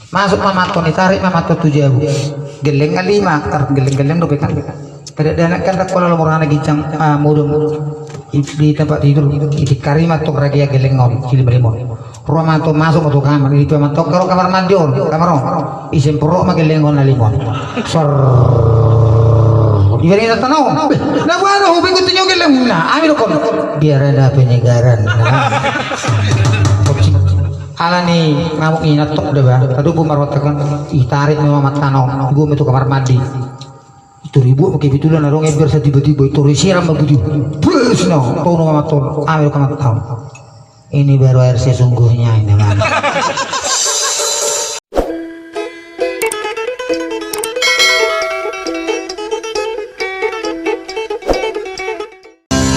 Masuk mamato nih, tarik mamato 7 jauh. Geleng 5, geleng-geleng do pekan. Kada anak kan kalau nomor anak gicang mudum di tempat tidur di karimat tuh ragi geleng ngom cili belimon. Rumah tuh masuk ke kamar itu matok karo kamar mandi kamar isim purok mageleng ngon limon. Sor Ibari na tanaw. Na ano, hubing ko tinyo geleng na. Amin ko. Biar ada penyegaran. Ala nih ngamuk inat tok deh bah. Aduh bu marwatakan itarik nih mamat tanaw. Ibu itu kamar mandi. Itu ribu pakai bitulan narong biar saya tiba-tiba itu siram begitu. Bus no, tahu nama maton. Amin kamar tahu. Ini baru air sesungguhnya ini man.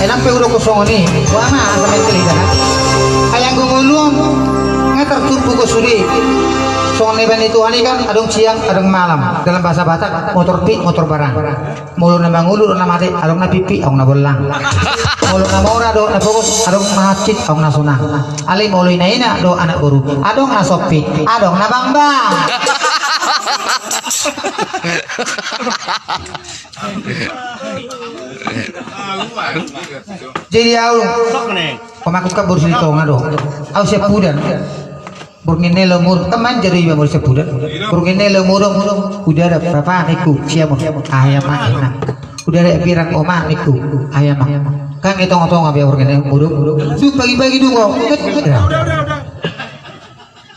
Enak pe udah kosong nih, wah mah sama itu kan. Ayang gumulung, ngeter turpu kosuri. Soalnya ban itu ani kan, adong siang, adong malam. Dalam bahasa Batak, motor pi, motor barang. Mulu nama ngulu, nama mati, adong na pipi, adong na bolang. Mulu nama ora, adong na fokus, adong mahacit, adong na sunang. Ali mulu ina do anak guru, adong na sopi, adong na bang. Jadi aku pemakai kabur sini tau ngado. Aku siap pudan. Burgine lemur teman jadi ibu siap pudan. Burgine lemur udah ada berapa niku siap ayam enak. Udah ada pirang oma niku ayam. Kan kita ngotong ngabe burgine lemur. Duh pagi-pagi dulu.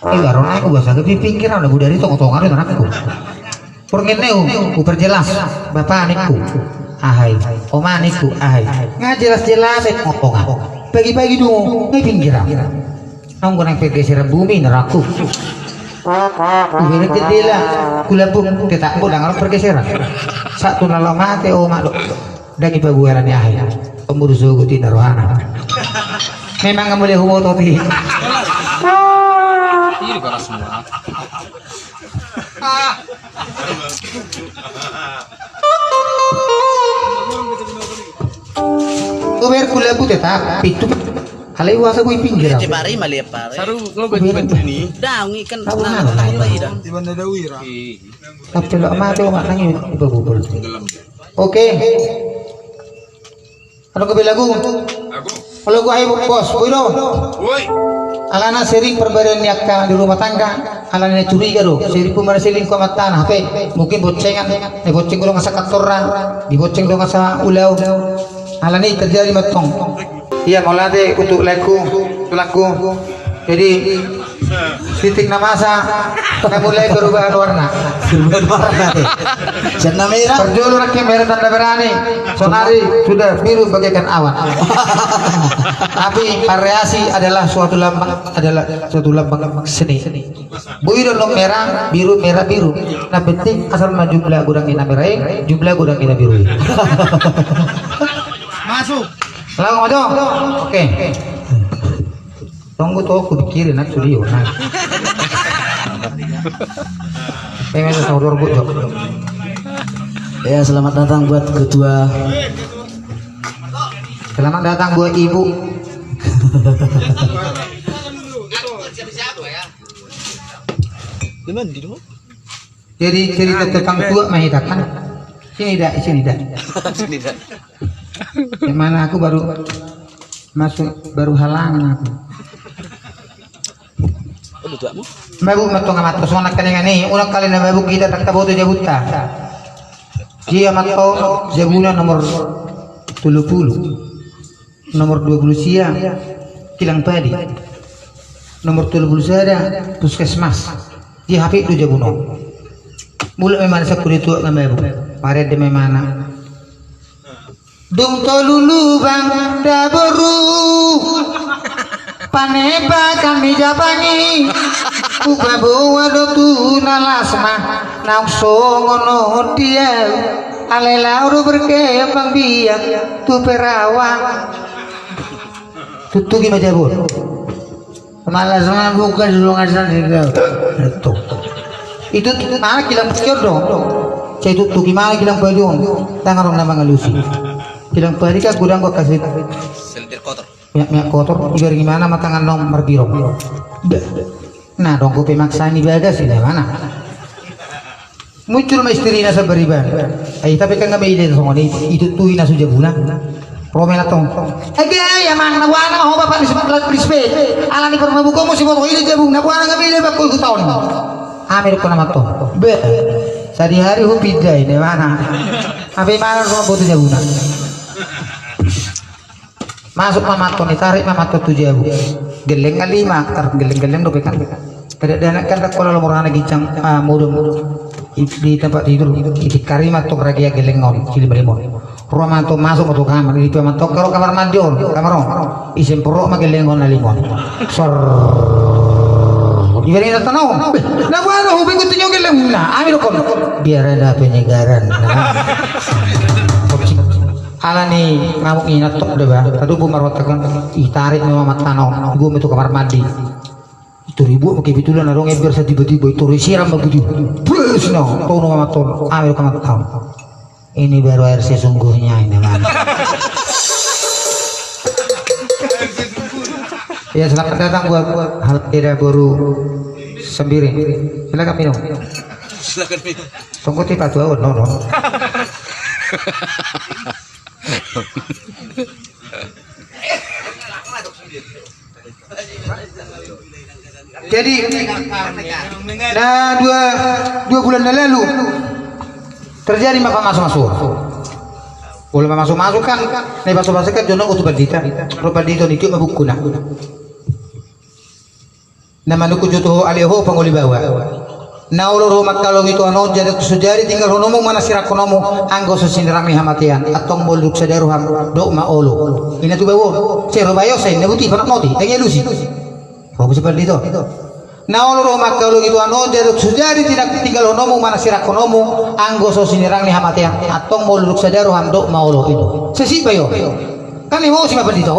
Baru aku bahasa ke pikiran udah dari tong-tongan itu anakku. Burgine ku perjelas bapak niku. Ahai, oma niku ahai. Nggak jelas-jelas ngopong. Pagi-pagi dulu, nggak pinggiran. Nong gunang pergeseran bumi neraku. Ubin jendela, kulabung kita udah ngarep pergeseran. Satu nalo mate oma dok. Dan ibu buaran ya ahai. Pemburu sugu ti naruhana. Memang nggak boleh humo toti. Ini kalau semua. Kuber kulabu tetap itu halai wasa gue pinggir. Cipari mali pare. Saru ngogot ini. Daung ikan na. Di mana dawira. Tapi lo ama tuh mak nangis ibu bubul. Oke. Ano ko bilagu? Kalau gue ayo bos, buino. Woi. Alana sering perbedaan yakka di rumah tangga. Alana curiga do. Sering pun marasilin ko matan HP. Mungkin bocengan. Boceng ko ngasa kantoran. Di boceng ko ngasa ulau. Alana terjadi matong. Iya molade untuk laku. Jadi titik namasa mulai berubah warna. Jangan merah. Perjulu rakyat merah tanda berani. Sonari sudah biru bagaikan awan. Tapi variasi adalah suatu lambang seni. Buido no merah biru. Nah penting asal mah jumlah gudang ina merah, jumlah gudang ina biru. Masuk. Lalu maju. Oke. Tunggu tuh aku pikirin nak studio. Pengen saudara gue. Ya selamat datang buat ketua. Selamat datang buat ibu. Jadi cerita tentang tua mahitakan. Sini dah. Yang mana aku baru masuk halangan aku. Mabuk matong amat sonak kanengan ni ulang kali na mabuk kita tak tahu tu jabuta. Dia matong jabulan nomor 30. Nomor 20 siang kilang padi. Nomor 30 sada puskesmas. Dia HP tu jabuno. Mula memang sakuri tu ngamabuk. Mare de memana. Dung tolulu bang daboru. Paneba kami jabangi ubabawa dotu nalasma nangso ngono dia alela uru berkembang biak tu perawan tutu gimana jabur malas mana bukan dulu ngasan itu mana kilang pikir dong saya tutu gimana kilang payung tangan orang nama ngalusi kilang pari kan gudang gua kasih Sentir kotor. minyak kotor biar gimana matangan nomor biru Nah dong kopi maksani bagas ini mana? Muncul istri nasa beriban. Tapi kan kami ide soal itu tuh ina sudah guna. Romela tong. Ya mang nabuana mau bapak di sebelah prisbe. Ala ni pernah buka musim mau ide jabung nabuana kami ide bakul ku tahun. Amir ko naman to. Be. Sadi hari hu pidai ini mana? Apa mana rumah butuh jabuna? Masuk mamato nih tarik mamato tujuh abu. Geleng kali tar geleng dopekan. Kada dana kan kalau lomorana gicang mudu di tempat tidur di karimat tuh ragia geleng ngori cili berimon rumah tuh masuk ke kamar itu mantok kalau kamar mandi kamar isim perut mah geleng ngona limon sor diberi tanau nah buat hubung itu nyok geleng nah ambil kon biar ada penyegaran ala nih ngamuk ini natok deh bah tadu bu marwatakan tarik memang tanau gue itu kamar mandi itu ribu pakai bitulan narong biar saya tiba-tiba itu siram begitu bus no kau nama ton ambil kamu tahu ini baru air sesungguhnya ini man ya selamat datang buat hal tidak baru sembiring silakan minum tunggu tiba tuh no jadi nah dua bulan lalu terjadi apa masuk boleh masuk kan nih masuk kan jono utuh bandita bandita itu mabuk kuna nama nuku jodoh aliho panguli bawa nah ulo makalong itu anon jadi sujari tinggal honomu mana sirakonomu anggo sesinirang ni hamatian atau moluk sadaruham do ma olo ini tuh bawa cero bayo saya nebuti panak moti tanya lusi Robo seperti itu. Nah orang makalung itu anu jadi sujari tidak tinggal honomu mana sirakonomu anggo sosinirang ni hamatian atau moluk sadaru hamdo maulo itu. Sesipa yo. Kan ni mau siapa itu?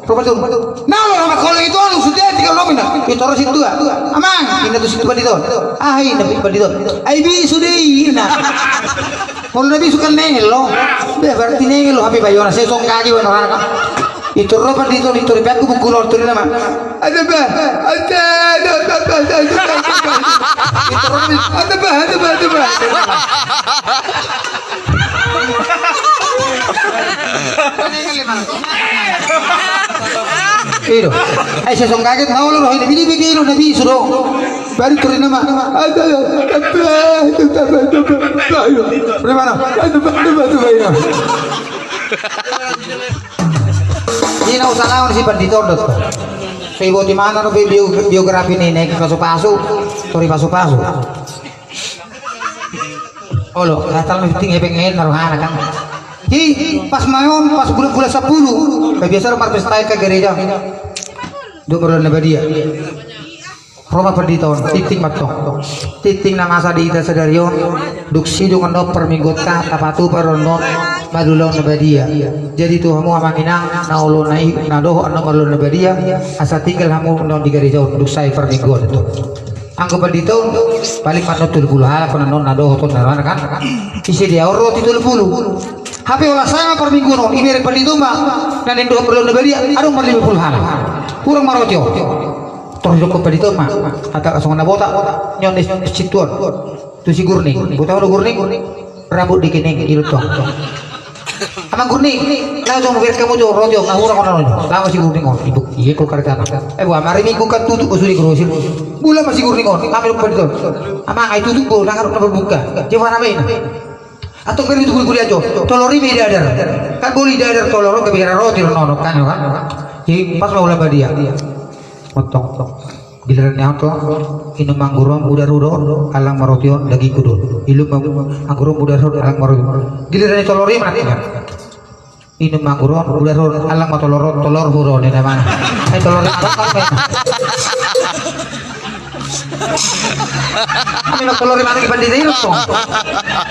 Robo itu. Nah orang makalung itu anu sujari tinggal honomu na. Itu harus itu amang. Ini tuh siapa itu? Ah ini seperti itu. Aibi sudah ina. Mau nabi suka nengelo. Berarti nengelo happy bayona saya song kaji orang itu roba itu ribat ku buku lor tu nama ada bah itu saya song kaget mau lo ini bini lo nabi suruh baru tu nama ada bagaimana ini nak usah lawan si Pandito dot. So ibu di mana no biografi ini naik pasu-pasu, sorry pasu-pasu. Oh lo, asal mesti pengen naruhan kan. Hi, pas mayon, pas bulan 10, biasa rumah pesta ke gereja. Dua bulan nabadia. Roma Pandito, titing matong. Titing nama asa di ita sadarion, duksi dengan no perminggota tapatu peronon. Madulong nabadia. Jadi tu hamu amanginang na ulo na doho ano malun nabadia asa tinggal hamu non di gereja untuk saya permingguan itu. Anggo dito balik manotul puluh hala kono non na doho to naran kan. Isi dia oro titul puluh. Hape olah saya perminggu no ini rek dito mah dan doho perlu nabadia aduh mar 50 hala. Kurang marotio. Toh joko dito mah ata kasong na bota nyon di situan. Tu si gurning. Bota gurning rambut dikining ilu tong. Amang gurning, lalu cuma biar kamu jauh rojo, ngahura kono rojo. Lalu masih gurning on, ibu, iya kalau kerja. Bu, amari minggu kan tutup usuli kerusin. Bulan masih gurning on, ambil betul. Amang itu tutup, bu, nangar udah berbuka. Coba apa ini? Atau beri itu kuliah jo, tolori beda dar. Kan boleh dar toloro kebiara roti nono kan, kan? Jadi pas mau laba dia, potong. Giliran yang tu, inu manggurom udah rudo, alang marotion daging kudo. Ilu manggurom udah rudo, alang marotion. Giliran tolori mana? Inu manggurom udah rudo, alang tolor huro ni mana? Tolor apa kan? Kami nak tolori mana kita di sini tu?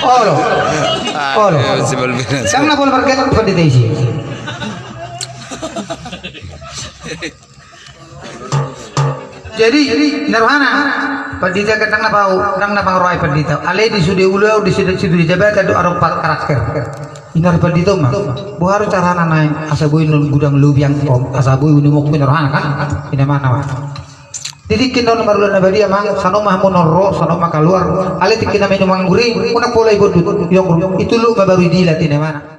Oh lo. Kamu nak boleh pergi kita di sini. Jadi narwana pandita katang na bau nang na pangroy pandita ale di sude ulo di sude jabat ada arok karakter inar pandita mah buharu carana naik asaboy nun gudang lubiang tom asaboy unimok narwana kan ina mana didikin daw na marulan na badi amang sano mahamonoro sano makaluar ale tikin na medyo mangguri una pola ibon yung itulo babaru dila tinamana